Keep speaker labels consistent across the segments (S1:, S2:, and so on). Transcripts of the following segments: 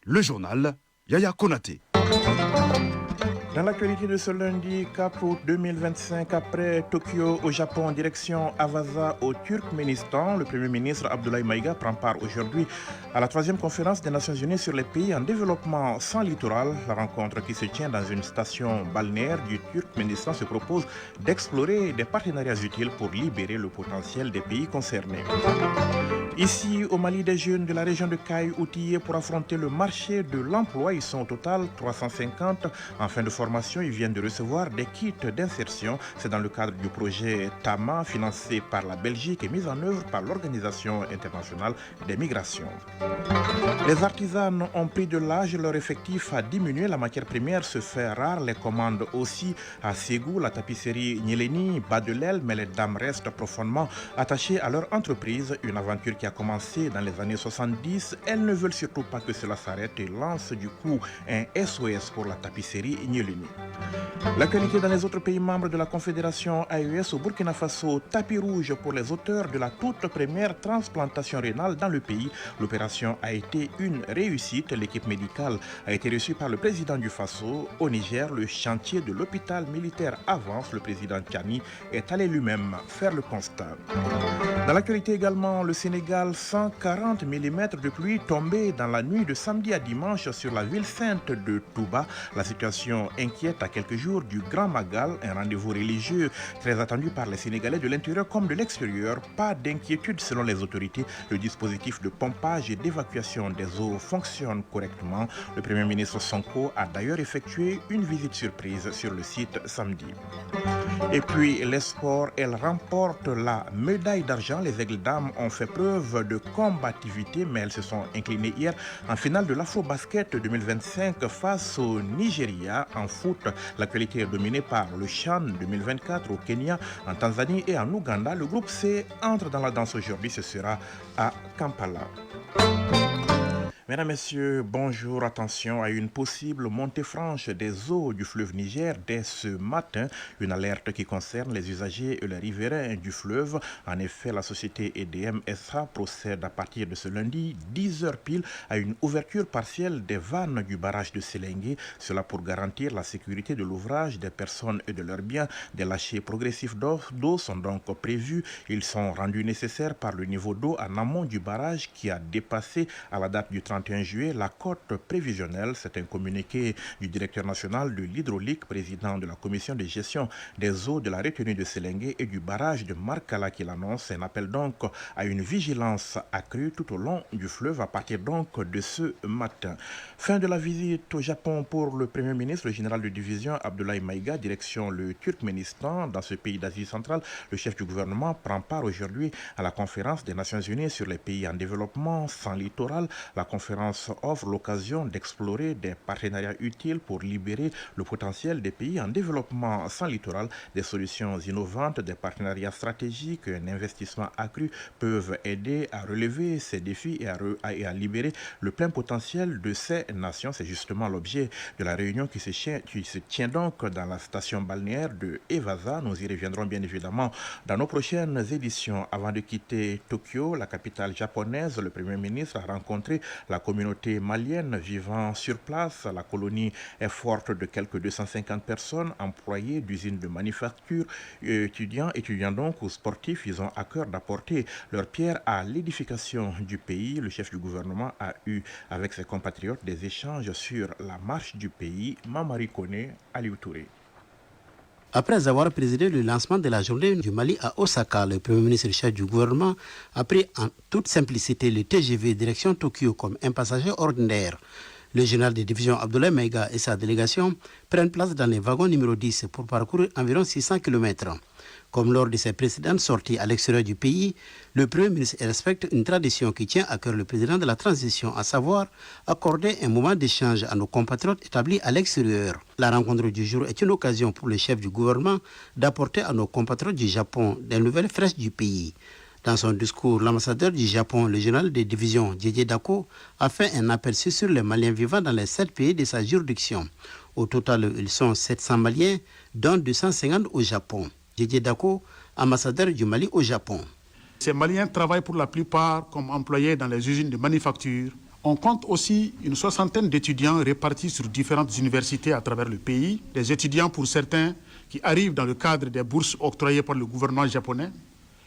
S1: Le journal, Yaya Konaté.
S2: Dans l'actualité de ce lundi 4 août 2025, après Tokyo au Japon, direction Avaza au Turkménistan, le Premier ministre Abdoulaye Maïga prend part aujourd'hui à la 3e conférence des Nations Unies sur les pays en développement sans littoral. La rencontre qui se tient dans une station balnéaire du Turkménistan se propose d'explorer des partenariats utiles pour libérer le potentiel des pays concernés. Ici, au Mali, des jeunes de la région de Kaï outillés pour affronter le marché de l'emploi. Ils sont au total 350. En fin de formation, ils viennent de recevoir des kits d'insertion. C'est dans le cadre du projet TAMA, financé par la Belgique et mis en œuvre par l'Organisation internationale des migrations. Les artisans ont pris de l'âge, leur effectif a diminué, la matière première se fait rare, les commandes aussi à Ségou, la tapisserie Nyeleni bat de l'aile, mais les dames restent profondément attachées à leur entreprise, une aventure qui a commencé dans les années 70. Elles ne veulent surtout pas que cela s'arrête et lancent du coup un SOS pour la tapisserie Nyeleni. L'actualité dans les autres pays membres de la Confédération AES, au Burkina Faso, tapis rouge pour les auteurs de la toute première transplantation rénale dans le pays. L'opération a été une réussite. L'équipe médicale a été reçue par le président du Faso. Au Niger, le chantier de l'hôpital militaire avance. Le président Tchani est allé lui-même faire le constat. Dans l'actualité également, le Sénégal, 140 mm de pluie tombée dans la nuit de samedi à dimanche sur la ville sainte de Touba. La situation inquiète à quelques jours du Grand Magal, un rendez-vous religieux très attendu par les Sénégalais de l'intérieur comme de l'extérieur. Pas d'inquiétude selon les autorités. Le dispositif de pompage et d'évacuation des eaux fonctionne correctement. Le Premier ministre Sonko a d'ailleurs effectué une visite surprise sur le site samedi. Et puis les sports, elles remportent la médaille d'argent. Les Aigles Dames ont fait preuve de combativité, mais elles se sont inclinées hier en finale de l'Afro-Basket 2025 face au Nigeria. En foot, l'actualité est dominée par le CHAN 2024 au Kenya, en Tanzanie et en Ouganda. Le groupe C entre dans la danse aujourd'hui, ce sera à Kampala. Mesdames, Messieurs, bonjour. Attention à une possible montée franche des eaux du fleuve Niger dès ce matin. Une alerte qui concerne les usagers et les riverains du fleuve. En effet, la société EDM SA procède à partir de ce lundi, 10h pile, à une ouverture partielle des vannes du barrage de Sélengué. Cela pour garantir la sécurité de l'ouvrage, des personnes et de leurs biens. Des lâchers progressifs d'eau sont donc prévus. Ils sont rendus nécessaires par le niveau d'eau en amont du barrage qui a dépassé à la date du 31 juillet la cote prévisionnelle. C'est un communiqué du directeur national de l'hydraulique, président de la commission de gestion des eaux de la retenue de Sélengué et du barrage de Markala qui l'annonce. Un appel donc à une vigilance accrue tout au long du fleuve à partir donc de ce matin. Fin de la visite au Japon pour le Premier ministre, le général de division Abdoulaye Maïga, direction le Turkménistan. Dans ce pays d'Asie centrale, le chef du gouvernement prend part aujourd'hui à la conférence des Nations Unies sur les pays en développement sans littoral. La conférence offre l'occasion d'explorer des partenariats utiles pour libérer le potentiel des pays en développement sans littoral. Des solutions innovantes, des partenariats stratégiques, un investissement accru peuvent aider à relever ces défis et à libérer le plein potentiel de ces nations. C'est justement l'objet de la réunion qui se tient donc dans la station balnéaire de Evaza. Nous y reviendrons bien évidemment dans nos prochaines éditions. Avant de quitter Tokyo, la capitale japonaise, le Premier ministre a rencontré la communauté malienne vivant sur place. La colonie est forte de quelques 250 personnes, employés d'usines de manufacture, étudiants donc ou sportifs. Ils ont à cœur d'apporter leur pierre à l'édification du pays. Le chef du gouvernement a eu avec ses compatriotes des échanges sur la marche du pays. Mamari Kone, Aliou Touré.
S3: Après avoir présidé le lancement de la journée du Mali à Osaka, le Premier ministre et chef du gouvernement a pris en toute simplicité le TGV direction Tokyo comme un passager ordinaire. Le général de division Abdoulaye Maïga et sa délégation prennent place dans les wagons numéro 10 pour parcourir environ 600 km. Comme lors de ses précédentes sorties à l'extérieur du pays, le Premier ministre respecte une tradition qui tient à cœur le président de la transition, à savoir accorder un moment d'échange à nos compatriotes établis à l'extérieur. La rencontre du jour est une occasion pour le chef du gouvernement d'apporter à nos compatriotes du Japon des nouvelles fraîches du pays. Dans son discours, l'ambassadeur du Japon, le général de division Didier Dako, a fait un aperçu sur les Maliens vivant dans les 7 pays de sa juridiction. Au total, ils sont 700 Maliens, dont 250 au Japon. Didier Dako, ambassadeur du Mali au Japon.
S4: Ces Maliens travaillent pour la plupart comme employés dans les usines de manufacture On compte aussi une soixantaine d'étudiants répartis sur différentes universités à travers le pays. Des étudiants pour certains qui arrivent dans le cadre des bourses octroyées par le gouvernement japonais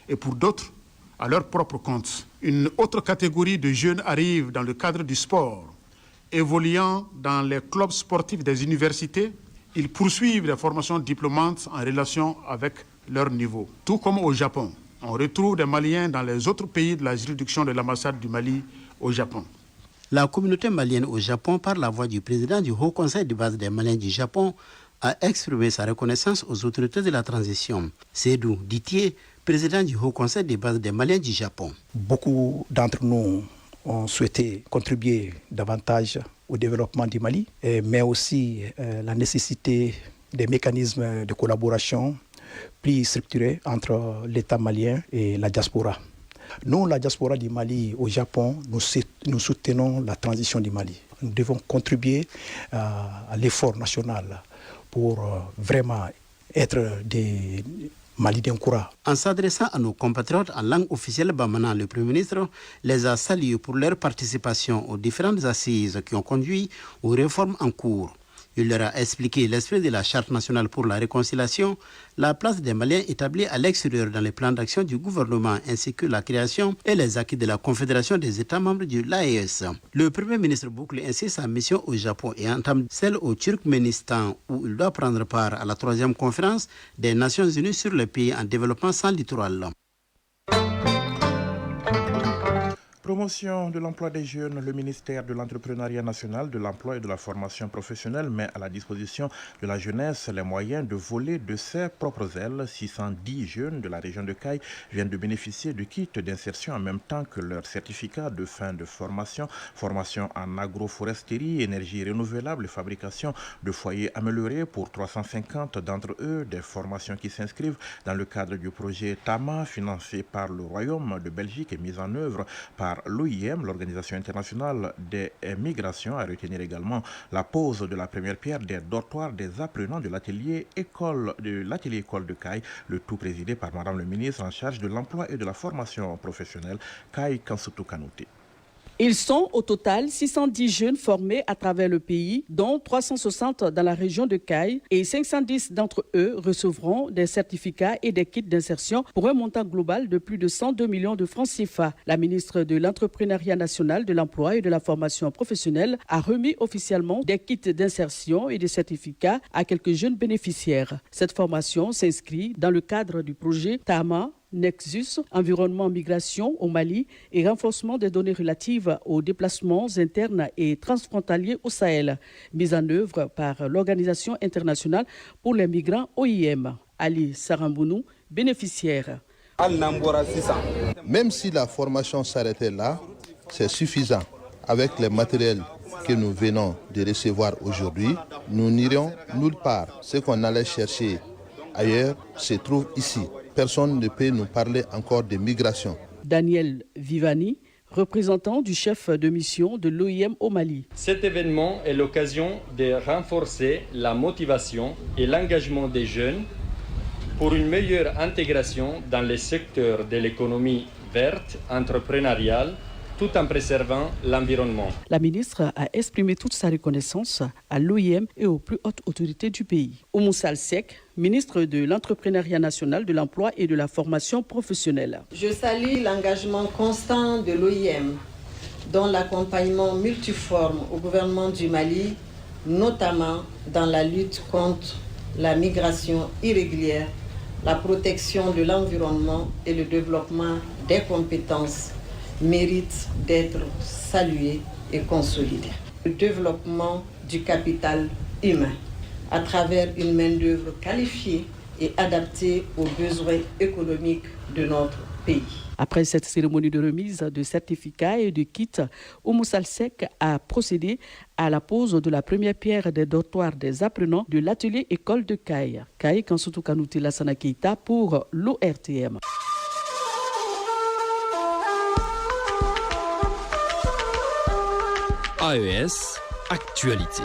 S4: et pour d'autres à leur propre compte. Une autre catégorie de jeunes arrive dans le cadre du sport. Évoluant dans les clubs sportifs des universités, ils poursuivent des formations diplômantes en relation avec leur niveau. Tout comme au Japon, on retrouve des Maliens dans les autres pays de la juridiction de l'ambassade du Mali au Japon.
S3: La communauté malienne au Japon, par la voix du président du Haut Conseil de base des Maliens du Japon, a exprimé sa reconnaissance aux autorités de la transition. Seydou Ditié, président du Haut Conseil de base des Maliens du Japon.
S5: Beaucoup d'entre nous ont souhaité contribuer davantage au développement du Mali, mais aussi la nécessité des mécanismes de collaboration plus structurés entre l'État malien et la diaspora. Nous, la diaspora du Mali au Japon, nous soutenons la transition du Mali. Nous devons contribuer à l'effort national pour vraiment être des Mali d'un courage.
S3: En s'adressant à nos compatriotes en langue officielle bamana, le Premier ministre les a salués pour leur participation aux différentes assises qui ont conduit aux réformes en cours. Il leur a expliqué l'esprit de la Charte nationale pour la réconciliation, la place des Maliens établie à l'extérieur dans les plans d'action du gouvernement, ainsi que la création et les acquis de la Confédération des États membres de l'AES. Le Premier ministre boucle ainsi sa mission au Japon et entame celle au Turkménistan, où il doit prendre part à la 3e conférence des Nations Unies sur les pays en développement sans littoral.
S2: Promotion de l'emploi des jeunes, le ministère de l'Entrepreneuriat national, de l'emploi et de la formation professionnelle met à la disposition de la jeunesse les moyens de voler de ses propres ailes. 610 jeunes de la région de Caille viennent de bénéficier de kits d'insertion en même temps que leur certificat de fin de formation. Formation en agroforesterie, énergie renouvelable et fabrication de foyers améliorés pour 350 d'entre eux. Des formations qui s'inscrivent dans le cadre du projet TAMA, financé par le Royaume de Belgique et mis en œuvre par l'OIM, l'Organisation internationale des migrations, à retenir également la pose de la première pierre des dortoirs des apprenants de l'atelier école de Caille, le tout présidé par Madame le ministre en charge de l'emploi et de la formation professionnelle, Caille Kansoutou Kanouté.
S6: Ils sont au total 610 jeunes formés à travers le pays, dont 360 dans la région de Caille, et 510 d'entre eux recevront des certificats et des kits d'insertion pour un montant global de plus de 102 millions de francs CFA. La ministre de l'Entrepreneuriat national, de l'emploi et de la formation professionnelle a remis officiellement des kits d'insertion et des certificats à quelques jeunes bénéficiaires. Cette formation s'inscrit dans le cadre du projet TAMA, Nexus, environnement migration au Mali et renforcement des données relatives aux déplacements internes et transfrontaliers au Sahel, mise en œuvre par l'Organisation internationale pour les migrants OIM. Ali Sarambounou, bénéficiaire.
S7: Même si la formation s'arrêtait là, c'est suffisant. Avec les matériels que nous venons de recevoir aujourd'hui, nous n'irions nulle part. Ce qu'on allait chercher ailleurs se trouve ici. Personne ne peut nous parler encore de migration.
S6: Daniel Vivani, représentant du chef de mission de l'OIM au Mali.
S8: Cet événement est l'occasion de renforcer la motivation et l'engagement des jeunes pour une meilleure intégration dans les secteurs de l'économie verte, entrepreneuriale, tout en préservant l'environnement.
S6: La ministre a exprimé toute sa reconnaissance à l'OIM et aux plus hautes autorités du pays. Oumoussal Sek, ministre de l'Entrepreneuriat national, de l'emploi et de la formation professionnelle.
S9: Je salue l'engagement constant de l'OIM, dont l'accompagnement multiforme au gouvernement du Mali, notamment dans la lutte contre la migration irrégulière, la protection de l'environnement et le développement des compétences mérite d'être salué et consolidé. Le développement du capital humain à travers une main-d'œuvre qualifiée et adaptée aux besoins économiques de notre pays.
S6: Après cette cérémonie de remise de certificats et de kits, Oumoussal Sek a procédé à la pose de la première pierre des dortoirs des apprenants de l'atelier école de Caille. Caille Kansoutou Kanouté Lassana Keita pour l'ORTM.
S10: AES Actualité.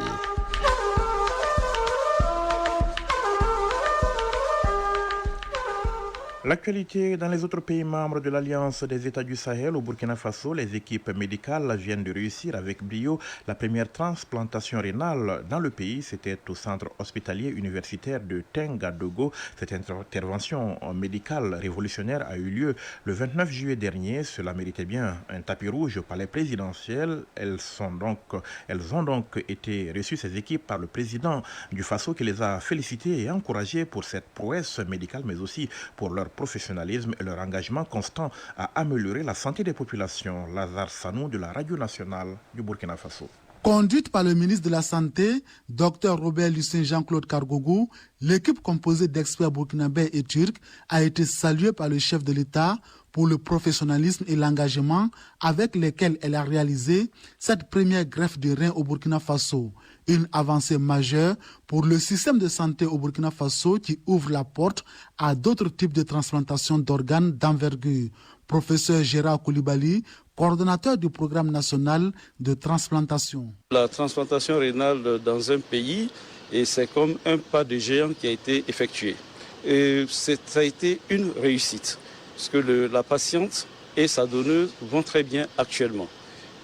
S2: L'actualité dans les autres pays membres de l'Alliance des États du Sahel, au Burkina Faso, les équipes médicales viennent de réussir avec brio la première transplantation rénale dans le pays. C'était au centre hospitalier universitaire de Tengadogo. Cette intervention médicale révolutionnaire a eu lieu le 29 juillet dernier. Cela méritait bien un tapis rouge au palais présidentiel. Elles ont donc été reçues, ces équipes, par le président du Faso qui les a félicitées et encouragées pour cette prouesse médicale, mais aussi pour leur professionnalisme et leur engagement constant à améliorer la santé des populations. Lazare Sanou de la Radio Nationale du Burkina Faso.
S11: Conduite par le ministre de la Santé, Dr Robert Lucien Jean-Claude Kargougou, l'équipe composée d'experts burkinabés et turcs a été saluée par le chef de l'État pour le professionnalisme et l'engagement avec lesquels elle a réalisé cette première greffe de rein au Burkina Faso. Une avancée majeure pour le système de santé au Burkina Faso qui ouvre la porte à d'autres types de transplantation d'organes d'envergure. Professeur Gérard Koulibaly, coordonnateur du programme national de transplantation.
S12: La transplantation rénale dans un pays, c'est comme un pas de géant qui a été effectué. Et ça a été une réussite, parce que la patiente et sa donneuse vont très bien actuellement.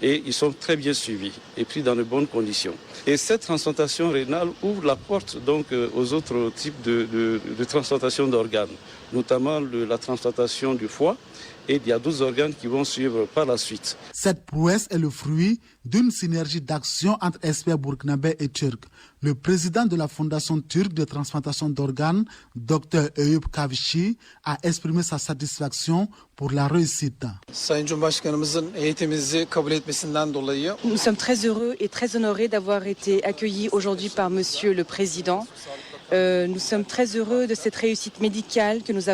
S12: Et ils sont très bien suivis et pris dans de bonnes conditions. Et cette transplantation rénale ouvre la porte donc aux autres types de transplantation d'organes, notamment la transplantation du foie. Et il y a 12 organes qui vont suivre par la suite.
S11: Cette prouesse est le fruit d'une synergie d'action entre experts burkinabés et turcs. Le président de la Fondation turque de transplantation d'organes, Dr Eyüp Kavishi, a exprimé sa satisfaction pour la réussite.
S13: Nous sommes très heureux et très honorés d'avoir été accueillis aujourd'hui par Monsieur le Président. Nous sommes très heureux de cette réussite médicale que nous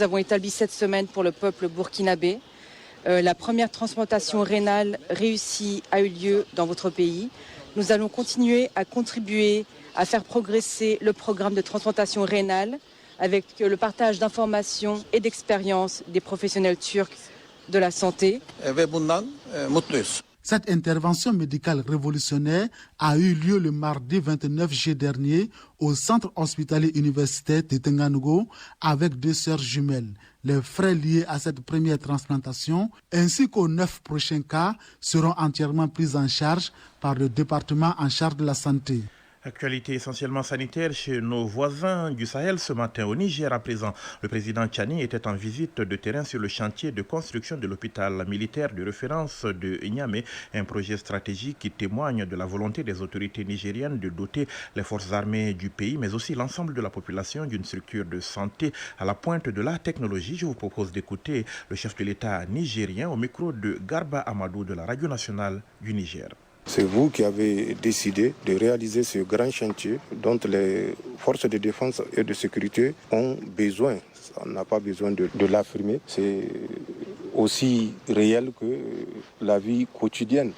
S13: avons établie cette semaine pour le peuple burkinabé. La première transplantation rénale réussie a eu lieu dans votre pays. Nous allons continuer à contribuer à faire progresser le programme de transplantation rénale avec le partage d'informations et d'expériences des professionnels turcs de la santé.
S11: Cette intervention médicale révolutionnaire a eu lieu le mardi 29 juillet dernier au centre hospitalier universitaire de Tengadogo avec 2 sœurs jumelles. Les frais liés à cette première transplantation ainsi qu'aux 9 prochains cas seront entièrement pris en charge par le département en charge de la santé.
S2: Actualité essentiellement sanitaire chez nos voisins du Sahel ce matin. Au Niger, à présent, le président Tchani était en visite de terrain sur le chantier de construction de l'hôpital militaire de référence de Niamey, un projet stratégique qui témoigne de la volonté des autorités nigériennes de doter les forces armées du pays, mais aussi l'ensemble de la population d'une structure de santé à la pointe de la technologie. Je vous propose d'écouter le chef de l'État nigérien au micro de Garba Amadou de la Radio Nationale du Niger.
S14: C'est vous qui avez décidé de réaliser ce grand chantier dont les forces de défense et de sécurité ont besoin. On n'a pas besoin de l'affirmer. C'est aussi réel que la vie quotidienne.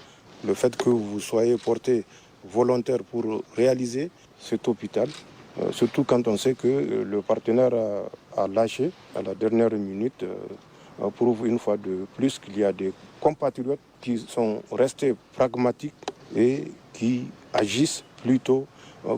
S14: Le fait que vous soyez porté volontaire pour réaliser cet hôpital, surtout quand on sait que le partenaire a lâché à la dernière minute, prouve une fois de plus qu'il y a des compatriotes qui sont restés pragmatiques et qui agissent plutôt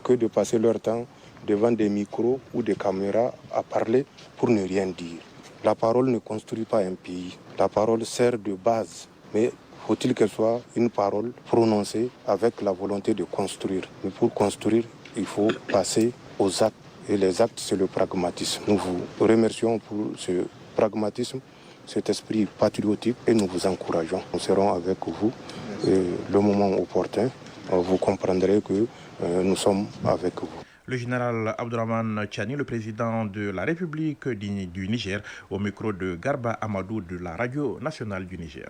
S14: que de passer leur temps devant des micros ou des caméras à parler pour ne rien dire. La parole ne construit pas un pays. La parole sert de base. Mais faut-il qu'elle soit une parole prononcée avec la volonté de construire. Mais pour construire, il faut passer aux actes. Et les actes, c'est le pragmatisme. Nous vous remercions pour ce pragmatisme, cet esprit patriotique, et nous vous encourageons. Nous serons avec vous et le moment opportun, vous comprendrez que nous sommes avec vous.
S2: Le général Abdourahmane Tchani, le président de la République du Niger, au micro de Garba Amadou de la Radio Nationale du Niger.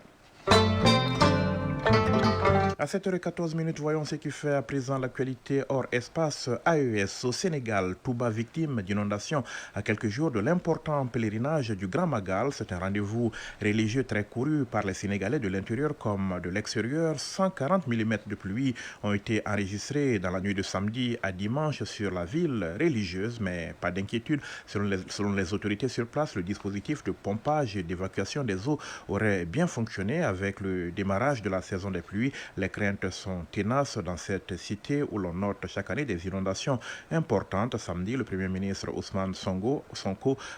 S2: À 7h14, voyons ce qui fait à présent l'actualité hors espace. AES au Sénégal, Touba victime d'inondations à quelques jours de l'important pèlerinage du Grand Magal. C'est un rendez-vous religieux très couru par les Sénégalais de l'intérieur comme de l'extérieur. 140 mm de pluie ont été enregistrés dans la nuit de samedi à dimanche sur la ville religieuse, mais pas d'inquiétude. Selon les autorités sur place, le dispositif de pompage et d'évacuation des eaux aurait bien fonctionné avec le démarrage de la saison des pluies. Les craintes sont tenaces dans cette cité où l'on note chaque année des inondations importantes. Samedi, le Premier ministre Ousmane Sonko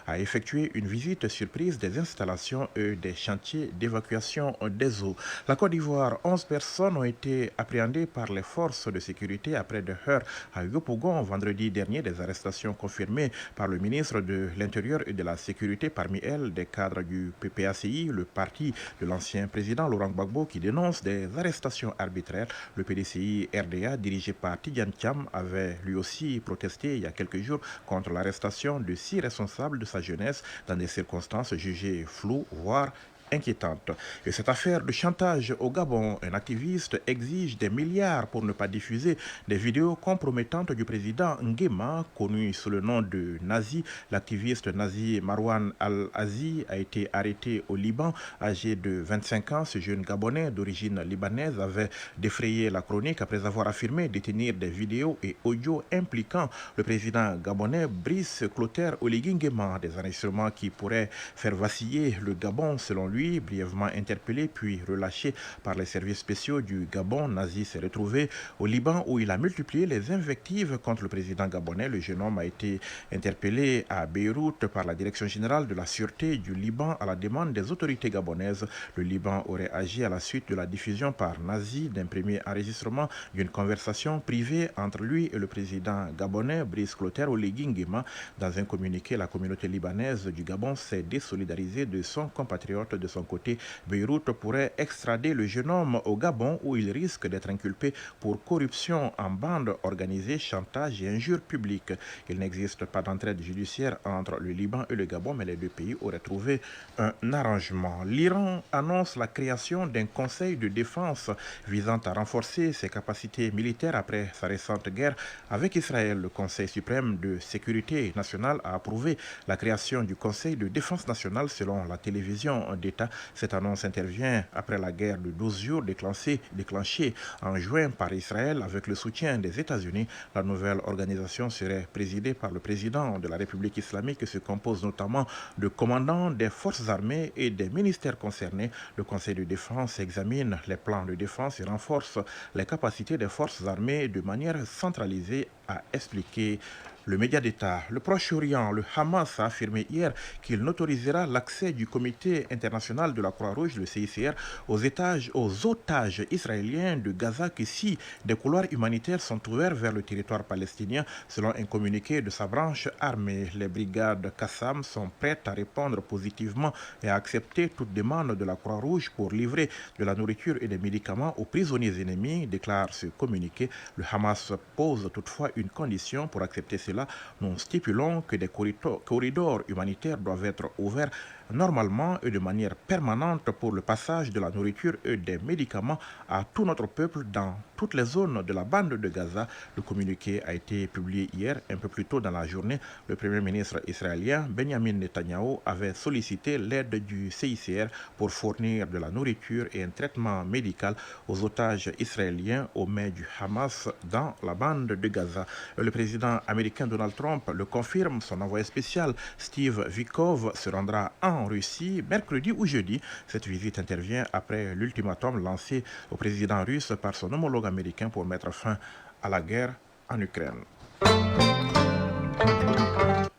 S2: a effectué une visite surprise des installations et des chantiers d'évacuation des eaux. La Côte d'Ivoire, 11 personnes ont été appréhendées par les forces de sécurité après des heurts à Yopougon vendredi dernier. Des arrestations confirmées par le ministre de l'Intérieur et de la Sécurité, parmi elles des cadres du PPACI, le parti de l'ancien président Laurent Gbagbo, qui dénonce des arrestations arbitraires. Le PDCI RDA, dirigé par Tidiane Thiam, avait lui aussi protesté il y a quelques jours contre l'arrestation de 6 responsables de sa jeunesse dans des circonstances jugées floues, voire inquiétante. Et cette affaire de chantage au Gabon, un activiste exige des milliards pour ne pas diffuser des vidéos compromettantes du président Nguema, connu sous le nom de Nazi. L'activiste nazi Marwan Al-Azi a été arrêté au Liban, âgé de 25 ans. Ce jeune Gabonais d'origine libanaise avait défrayé la chronique après avoir affirmé détenir des vidéos et audios impliquant le président gabonais Brice Clotaire Oligui Nguema, des enregistrements qui pourraient faire vaciller le Gabon selon lui. Brièvement interpellé puis relâché par les services spéciaux du Gabon, Nazi s'est retrouvé au Liban où il a multiplié les invectives contre le président gabonais. Le jeune homme a été interpellé à Beyrouth par la Direction générale de la Sûreté du Liban à la demande des autorités gabonaises. Le Liban aurait agi à la suite de la diffusion par Nazi d'un premier enregistrement d'une conversation privée entre lui et le président gabonais Brice Clotaire Oligui Nguema. Dans un communiqué, la communauté libanaise du Gabon s'est désolidarisée de son compatriote. De son côté, Beyrouth pourrait extrader le jeune homme au Gabon où il risque d'être inculpé pour corruption en bande organisée, chantage et injures publiques. Il n'existe pas d'entraide judiciaire entre le Liban et le Gabon, mais les deux pays auraient trouvé un arrangement. L'Iran annonce la création d'un conseil de défense visant à renforcer ses capacités militaires après sa récente guerre avec Israël. Le Conseil suprême de sécurité nationale a approuvé la création du Conseil de défense nationale selon la télévision d'État. Cette annonce intervient après la guerre de 12 jours déclenchée en juin par Israël avec le soutien des États-Unis. La nouvelle organisation serait présidée par le président de la République islamique et se compose notamment de commandants des forces armées et des ministères concernés. Le Conseil de défense examine les plans de défense et renforce les capacités des forces armées de manière centralisée, a expliqué le média d'État. Le Proche-Orient, le Hamas a affirmé hier qu'il n'autorisera l'accès du Comité international de la Croix-Rouge, le CICR, aux otages israéliens de Gaza que si des couloirs humanitaires sont ouverts vers le territoire palestinien, selon un communiqué de sa branche armée. Les brigades Qassam sont prêtes à répondre positivement et à accepter toute demande de la Croix-Rouge pour livrer de la nourriture et des médicaments aux prisonniers ennemis, déclare ce communiqué. Le Hamas pose toutefois une condition pour accepter cela. Nous stipulons que des corridors humanitaires doivent être ouverts normalement et de manière permanente pour le passage de la nourriture et des médicaments à tout notre peuple dans toutes les zones de la bande de Gaza. Le communiqué a été publié hier, un peu plus tôt dans la journée. Le Premier ministre israélien Benjamin Netanyahu avait sollicité l'aide du CICR pour fournir de la nourriture et un traitement médical aux otages israéliens aux mains du Hamas dans la bande de Gaza. Le président américain Donald Trump le confirme, son envoyé spécial Steve Witkoff se rendra en Russie mercredi ou jeudi. Cette visite intervient après l'ultimatum lancé au président russe par son homologue américain pour mettre fin à la guerre en Ukraine.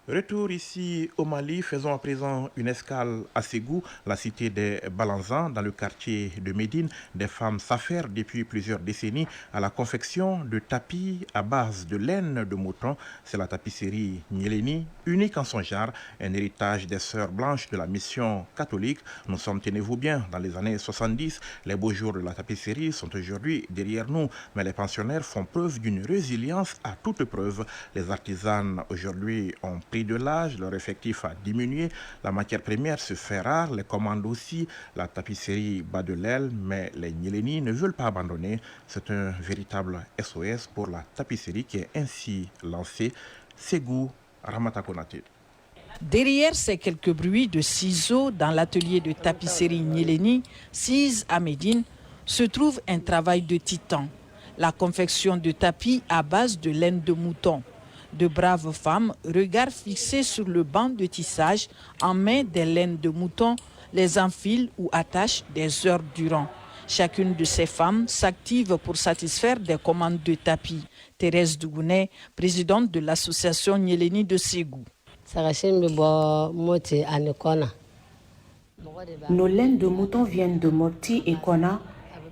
S2: Retour ici au Mali, faisons à présent une escale à Ségou, la cité des Balanzans, dans le quartier de Médine. Des femmes s'affairent depuis plusieurs décennies à la confection de tapis à base de laine de mouton. C'est la tapisserie Nyeleni, unique en son genre, un héritage des sœurs blanches de la mission catholique. Nous sommes, tenez-vous bien, dans les années 70. Les beaux jours de la tapisserie sont aujourd'hui derrière nous, mais les pensionnaires font preuve d'une résilience à toute preuve. Les artisanes aujourd'hui ont pris de l'âge, leur effectif a diminué, la matière première se fait rare, les commandes aussi, la tapisserie bat de l'aile, mais les Nyeleni ne veulent pas abandonner. C'est un véritable SOS pour la tapisserie qui est ainsi lancée. Ségou, Ramata Konaté.
S15: Derrière ces quelques bruits de ciseaux dans l'atelier de tapisserie Nyeleni, Cise à Médine, se trouve un travail de titan, la confection de tapis à base de laine de mouton. De braves femmes, regard fixé sur le banc de tissage, en main des laines de mouton, les enfilent ou attachent des heures durant. Chacune de ces femmes s'active pour satisfaire des commandes de tapis. Thérèse Dougounet, présidente de l'association Nyeleni de Ségou.
S16: Nos laines de mouton viennent de Mopti et Kona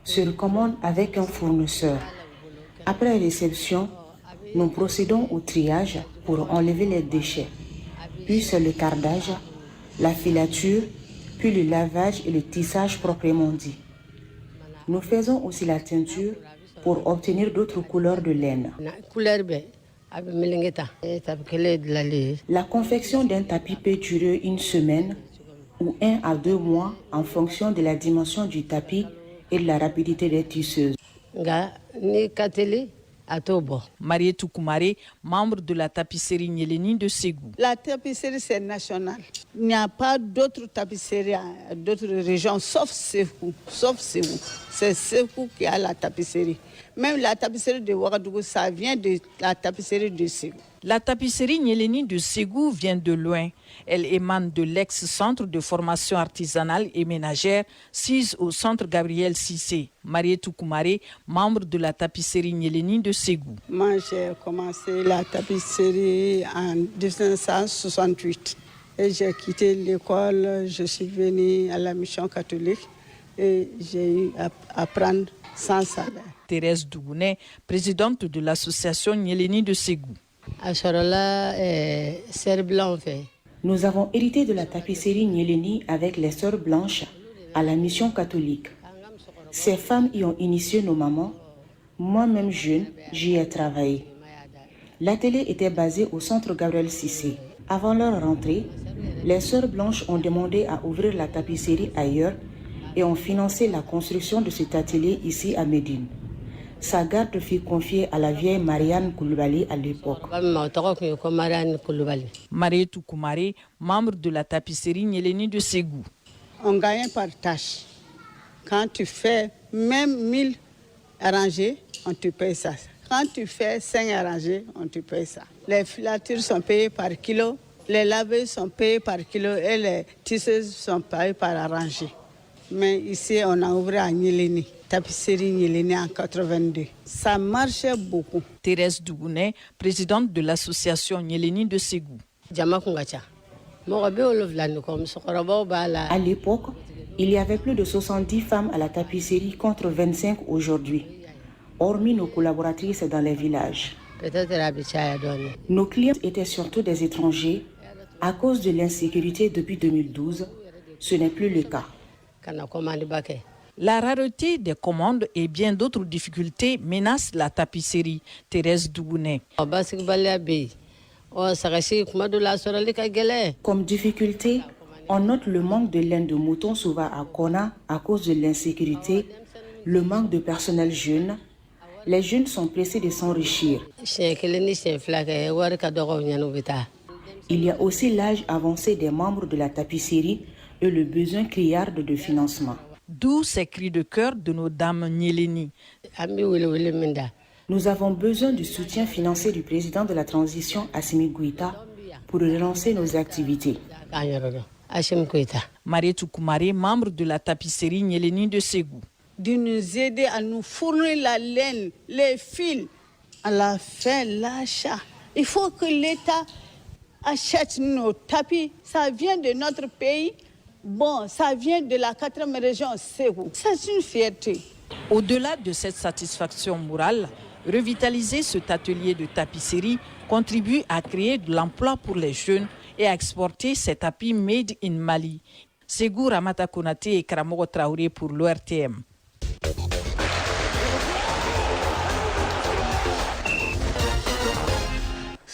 S16: sur commande avec un fournisseur. Après réception, nous procédons au triage pour enlever les déchets. Puis c'est le cardage, la filature, puis le lavage et le tissage proprement dit. Nous faisons aussi la teinture pour obtenir d'autres couleurs de laine. La confection d'un tapis peut durer une semaine ou 1 à 2 mois en fonction de la dimension du tapis et de la rapidité des tisseuses.
S15: Marietou Koumaré, membre de la tapisserie Nyeleni de Ségou.
S17: La tapisserie, c'est national. Il n'y a pas d'autres tapisseries à d'autres régions, sauf Ségou. C'est Ségou qui a la tapisserie. Même la tapisserie de Ouagadougou, ça vient de la tapisserie de Ségou.
S15: La tapisserie Nyeleni de Ségou vient de loin. Elle émane de l'ex-centre de formation artisanale et ménagère, sise au centre Gabriel Cissé. Marietou Koumaré, membre de la tapisserie Nyeleni de Ségou.
S17: Moi, j'ai commencé la tapisserie en 1968. Et j'ai quitté l'école, je suis venue à la mission catholique et j'ai eu à apprendre sans salaire.
S15: Thérèse Dougounet, présidente de l'association Nyeleni de Ségou.
S16: Nous avons hérité de la tapisserie Nyeleni avec les sœurs blanches à la mission catholique. Ces femmes y ont initié nos mamans. Moi-même jeune, j'y ai travaillé. L'atelier était basé au centre Gabriel Cissé. Avant leur rentrée, les sœurs blanches ont demandé à ouvrir la tapisserie ailleurs et ont financé la construction de cet atelier ici à Médine. Sa garde fut confiée à la vieille Marianne Koulibaly à l'époque.
S15: Marietou Koumaré, membre de la tapisserie Nyeleni de Ségou.
S17: On gagne par tâche. Quand tu fais même 1000 arrangés, on te paye ça. Quand tu fais 5 arrangés, on te paye ça. Les filatures sont payées par kilo, les laveuses sont payées par kilo et les tisseuses sont payées par arrangé. Mais ici, on a ouvert à Nyeleni. Tapisserie Nyeleni en 82. Ça marchait beaucoup.
S15: Thérèse Dougounet, présidente de l'association Nyeleni de Ségou.
S16: À l'époque, il y avait plus de 70 femmes à la tapisserie contre 25 aujourd'hui, hormis nos collaboratrices dans les villages. Nos clients étaient surtout des étrangers. À cause de l'insécurité depuis 2012, ce n'est plus le cas.
S15: La rareté des commandes et bien d'autres difficultés menacent la tapisserie. Thérèse Dougounet.
S16: Comme difficulté, on note le manque de laine de mouton souvent à Kona à cause de l'insécurité, le manque de personnel jeune. Les jeunes sont pressés de s'enrichir. Il y a aussi l'âge avancé des membres de la tapisserie et le besoin criard de financement.
S15: D'où ces cris de cœur de nos dames Nyeleni.
S16: Nous avons besoin du soutien financier du président de la transition, Assimi Goïta, pour relancer nos activités.
S15: Marietou Koumaré, membre de la tapisserie Nyeleni de Ségou.
S17: De nous aider à nous fournir la laine, les fils, à la fin l'achat. Il faut que l'État achète nos tapis. Ça vient de notre pays. Bon, ça vient de la 4e région, Ségou. C'est une fierté.
S15: Au-delà de cette satisfaction morale, revitaliser cet atelier de tapisserie contribue à créer de l'emploi pour les jeunes et à exporter ces tapis made in Mali. Ségou, Ramata Konaté et Karamogo Traoré pour l'ORTM.
S2: –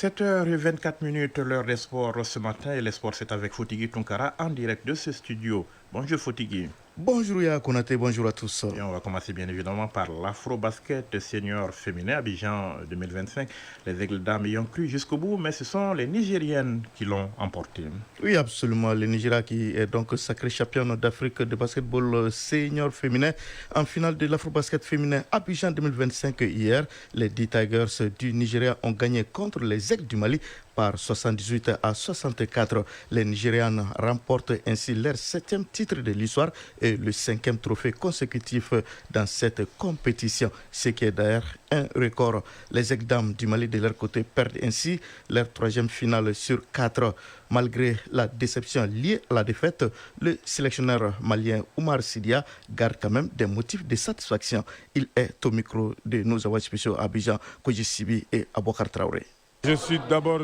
S2: 7h24, l'heure des sports ce matin. Et les sports, c'est avec Fotigui Tunkara en direct de ce studio. Bonjour Fotigui.
S18: Bonjour Yaya Konaté, bonjour à tous.
S2: Et on va commencer bien évidemment par l'Afro-Basket senior féminin Abidjan 2025. Les Aigles dames y ont cru jusqu'au bout, mais ce sont les Nigériennes qui l'ont emporté.
S18: Oui, absolument. Le Nigeria qui est donc sacré championne d'Afrique de basketball senior féminin en finale de l'Afro-Basket féminin Abidjan 2025 hier. Les 10 Tigers du Nigeria ont gagné contre les Aigles du Mali par 78-64. Les Nigérianes remportent ainsi leur 7e titre de l'histoire et le 5e trophée consécutif dans cette compétition, ce qui est d'ailleurs un record. Les Aigles-Dames du Mali de leur côté perdent ainsi leur 3e finale sur 4. Malgré la déception liée à la défaite, le sélectionneur malien Oumar Sidia garde quand même des motifs de satisfaction. Il est au micro de nos envoyés spéciaux à Abidjan, Koji Sibi et Abouakar Traoré.
S19: Je suis d'abord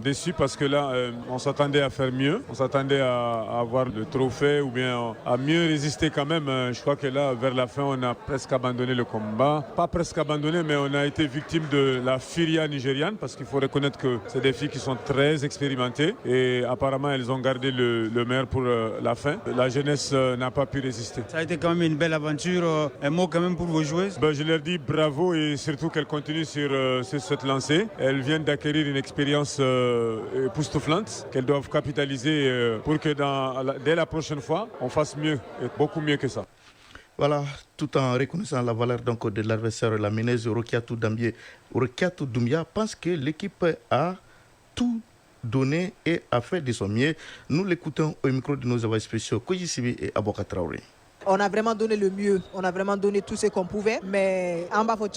S19: déçu parce que là, on s'attendait à faire mieux. On s'attendait à avoir le trophée ou bien à mieux résister quand même. Je crois que là, vers la fin, on a presque abandonné le combat. Pas presque abandonné, mais on a été victime de la furia nigériane parce qu'il faut reconnaître que c'est des filles qui sont très expérimentées et apparemment, elles ont gardé le meilleur pour la fin. La jeunesse n'a pas pu résister.
S20: Ça a été quand même une belle aventure. Un mot quand même pour vos joueuses.
S19: Je leur dis bravo et surtout qu'elles continuent sur cette lancée. Elles viennent d'acquérir une expérience époustouflante qu'elles doivent capitaliser pour que dès la prochaine fois, on fasse mieux, et beaucoup mieux que ça.
S18: Voilà, tout en reconnaissant la valeur donc, de l'adversaire, la meneuse Rokiatou Doumbia pense que l'équipe a tout donné et a fait de son mieux. Nous l'écoutons au micro de nos envoyés spéciaux, Koji Sibi et Abouakar Traoré.
S21: On a vraiment donné le mieux, on a vraiment donné tout ce qu'on pouvait, mais en bas, donc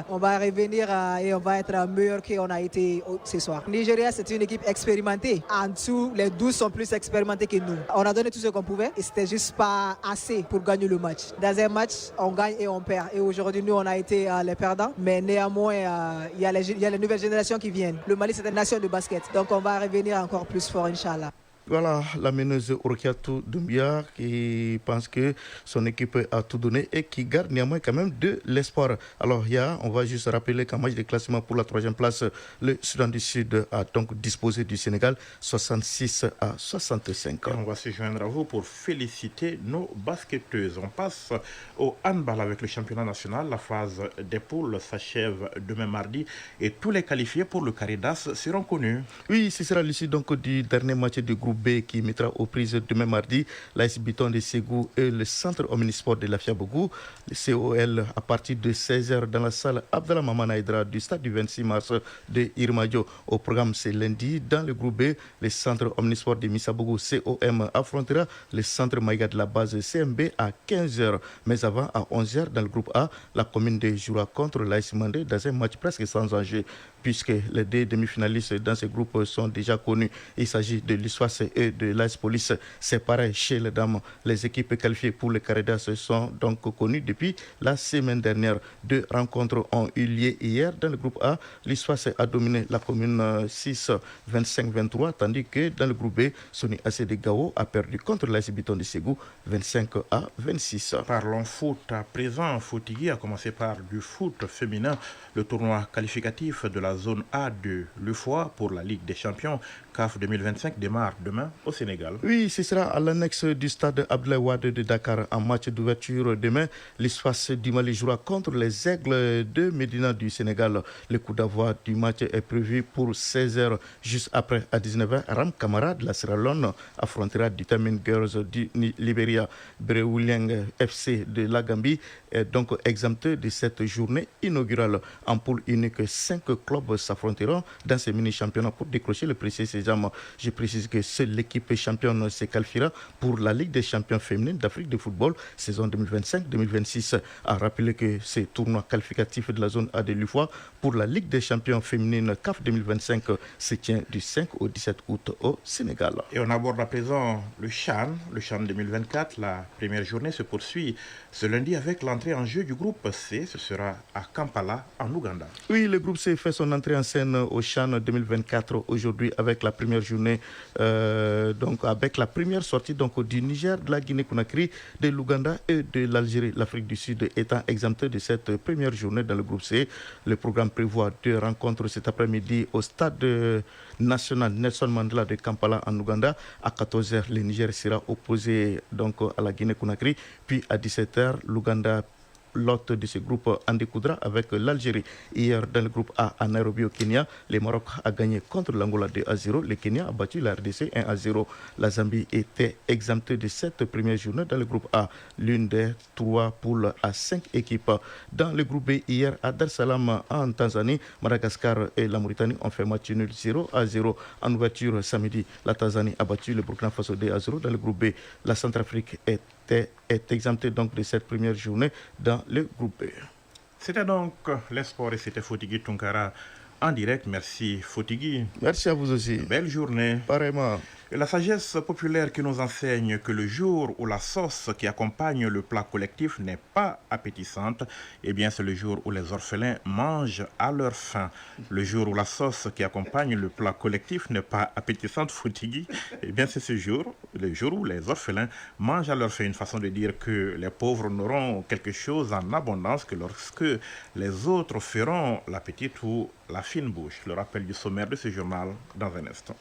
S21: on va revenir et on va être meilleur qu'on a été ce soir. Nigeria, c'est une équipe expérimentée. En dessous, les 12 sont plus expérimentés que nous. On a donné tout ce qu'on pouvait et c'était juste pas assez pour gagner le match. Dans un match, on gagne et on perd. Et aujourd'hui, nous, on a été les perdants, mais néanmoins, il y a les nouvelles générations qui viennent. Le Mali, c'est une nation de basket, donc on va revenir encore plus fort, Inch'Allah.
S18: Voilà, la meneuse Rokiatou Doumbia qui pense que son équipe a tout donné et qui garde néanmoins quand même de l'espoir. Alors, on va juste rappeler qu'en match de classement pour la 3e place, le Soudan du Sud a donc disposé du Sénégal 66-65.
S2: Et on va se joindre à vous pour féliciter nos basketteuses. On passe au handball avec le championnat national. La phase des poules s'achève demain mardi et tous les qualifiés pour le carré d'As seront connus.
S18: Oui, ce sera l'issue donc du dernier match du groupe B qui mettra aux prises demain mardi l'AS Biton de Ségou et le centre omnisport de la Fiabougou. Le COL à partir de 16h dans la salle Abdallah Maman Aïdra du stade du 26 mars de Irmadio. Au programme, c'est lundi. Dans le groupe B, le centre omnisport de Missabougou COM affrontera le centre Maïga de la base CMB à 15h. Mais avant, à 11h, dans le groupe A, la commune de Joura contre l'AS Mandé dans un match presque sans enjeu, puisque les deux demi-finalistes dans ce groupe sont déjà connus. Il s'agit de l'ISWAS et de l'AS Police. C'est pareil chez les dames. Les équipes qualifiées pour le Caredas sont donc connues depuis la semaine dernière. 2 rencontres ont eu lieu hier. Dans le groupe A, l'ISWAS a dominé la commune 6, 25-23, tandis que dans le groupe B, Sony AC de Gao a perdu contre l'AS Biton de Ségou 25-26.
S2: Parlons foot à présent. Footigi a commencé par du foot féminin. Le tournoi qualificatif de la zone A de l'UFOA pour la Ligue des Champions CAF 2025 démarre demain au Sénégal.
S18: Oui, ce sera à l'annexe du stade Abdoulaye Wade de Dakar en match d'ouverture demain. L'ISFAS du Mali jouera contre les Aigles de Médina du Sénégal. Le coup d'envoi du match est prévu pour 16h. Juste après, à 19h, Ram Kamara de la Sierra Leone affrontera Determined Girls du Libéria. Brewuliang FC de la Gambie est donc exempté de cette journée inaugurale. En poule unique, 5 clubs s'affronteront dans ces mini-championnats pour décrocher le précieux sésame. Je précise que seule l'équipe championne se qualifiera pour la Ligue des champions féminines d'Afrique de football saison 2025-2026. À rappeler que ces tournois qualificatifs de la zone A de l'UFOA pour la Ligue des champions féminines CAF 2025 se tient du 5 au 17 août au Sénégal.
S2: Et on aborde à présent le CHAN 2024. La première journée se poursuit ce lundi avec l'entrée en jeu du groupe C. Ce sera à Kampala, en Ouganda.
S18: Oui, le groupe C fait son entrée en scène au CHAN 2024 aujourd'hui avec la première journée, donc avec la première sortie donc, du Niger, de la Guinée-Conakry, de l'Ouganda et de l'Algérie. L'Afrique du Sud étant exemptée de cette première journée dans le groupe C. Le programme prévoit 2 rencontres cet après-midi au stade national Nelson Mandela de Kampala en Ouganda. À 14h, le Niger sera opposé donc, à la Guinée-Conakry. Puis à 17h, l'hôte de ce groupe en découdra avec l'Algérie. Hier, dans le groupe A, à Nairobi au Kenya, le Maroc a gagné contre l'Angola 2-0. Le Kenya a battu la RDC 1-0. La Zambie était exemptée de cette première journée dans le groupe A, l'une des 3 poules à 5 équipes. Dans le groupe B, hier, à Dar es Salaam, en Tanzanie, Madagascar et la Mauritanie ont fait match nul 0-0. En ouverture, samedi, la Tanzanie a battu le Burkina Faso 2-0. Dans le groupe B, la Centrafrique est exemptée donc de cette première journée dans le groupe B.
S2: C'était donc les sports et c'était Fotigui Tunkara en direct. Merci Fotigui.
S18: Merci à vous aussi.
S2: Belle journée.
S18: Pareillement.
S2: La sagesse populaire qui nous enseigne que le jour où la sauce qui accompagne le plat collectif n'est pas appétissante, eh bien c'est le jour où les orphelins mangent à leur faim. Le jour où la sauce qui accompagne le plat collectif n'est pas appétissante, Fotigui, eh bien c'est le jour où les orphelins mangent à leur faim. Une façon de dire que les pauvres n'auront quelque chose en abondance que lorsque les autres feront la petite ou la fine bouche. Le rappel du sommaire de ce journal dans un instant.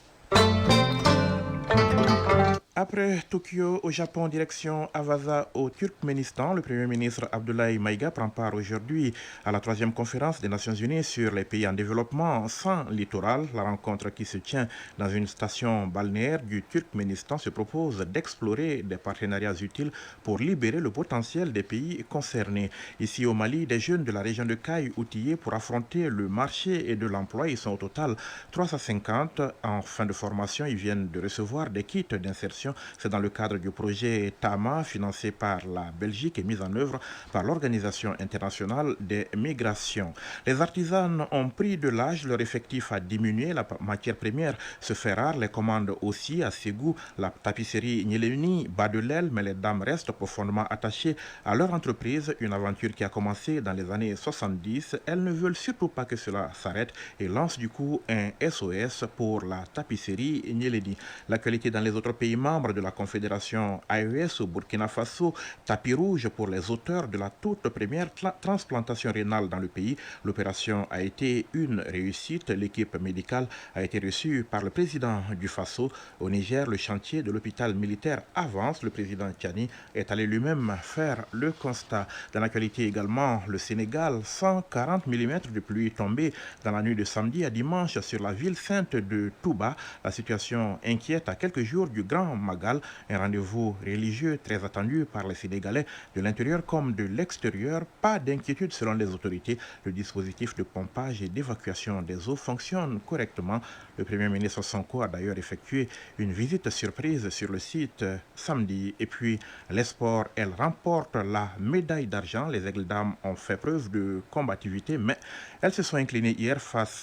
S2: Après Tokyo, au Japon, direction Avaza au Turkménistan, le Premier ministre Abdoulaye Maïga prend part aujourd'hui à la 3e conférence des Nations Unies sur les pays en développement sans littoral. La rencontre qui se tient dans une station balnéaire du Turkménistan se propose d'explorer des partenariats utiles pour libérer le potentiel des pays concernés. Ici au Mali, des jeunes de la région de Kayes outillés pour affronter le marché et de l'emploi. Ils sont au total 350 en fin de formation. Ils viennent de recevoir des kits d'insertion. C'est dans le cadre du projet TAMA, financé par la Belgique et mis en œuvre par l'Organisation internationale des migrations. Les artisans ont pris de l'âge, leur effectif a diminué, la matière première se fait rare, les commandes aussi à Ségou, la tapisserie Nyeleni bat de l'aile, mais les dames restent profondément attachées à leur entreprise, une aventure qui a commencé dans les années 70. Elles ne veulent surtout pas que cela s'arrête et lancent du coup un SOS pour la tapisserie Nyeleni. L'actualité dans les autres pays membres de la Confédération AES au Burkina Faso, tapis rouge pour les auteurs de la toute première transplantation rénale dans le pays. L'opération a été une réussite. L'équipe médicale a été reçue par le président du Faso. Au Niger, le chantier de l'hôpital militaire avance. Le président Tchani est allé lui-même faire le constat. Dans l'actualité également, le Sénégal, 140 mm de pluie tombée dans la nuit de samedi à dimanche sur la ville sainte de Touba. La situation inquiète à quelques jours du Grand Magal, un rendez-vous religieux très attendu par les Sénégalais de l'intérieur comme de l'extérieur. Pas d'inquiétude selon les autorités. Le dispositif de pompage et d'évacuation des eaux fonctionne correctement. Le Premier ministre Sonko a d'ailleurs effectué une visite surprise sur le site samedi. Et puis, les sports, elles remportent la médaille d'argent. Les Aigles Dames ont fait preuve de combativité, mais elles se sont inclinées hier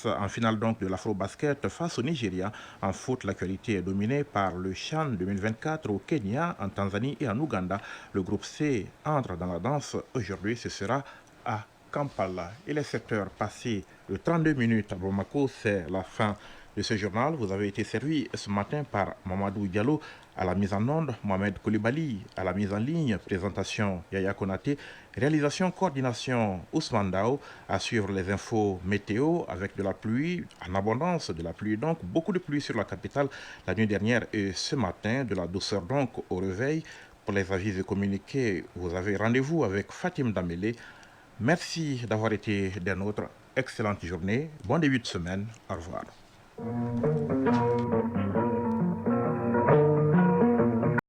S2: en finale donc de l'Afro-Basket face au Nigeria. En foot, l'actualité est dominée par le CHAN 2024 au Kenya, en Tanzanie et en Ouganda. Le groupe C entre dans la danse. Aujourd'hui, ce sera à Kampala. Il est 7h passé de 32 minutes à Bamako. C'est la fin de ce journal. Vous avez été servi ce matin par Mamadou Diallo à la mise en onde, Mohamed Koulibaly à la mise en ligne, présentation Yaya Konaté, réalisation, coordination Ousmane Dao, à suivre les infos météo avec de la pluie, en abondance de la pluie donc, beaucoup de pluie sur la capitale la nuit dernière et ce matin, de la douceur donc au réveil. Pour les avis et communiqués, vous avez rendez-vous avec Fatim Damélé. Merci d'avoir été des nôtres. Excellente journée, bon début de semaine, au revoir.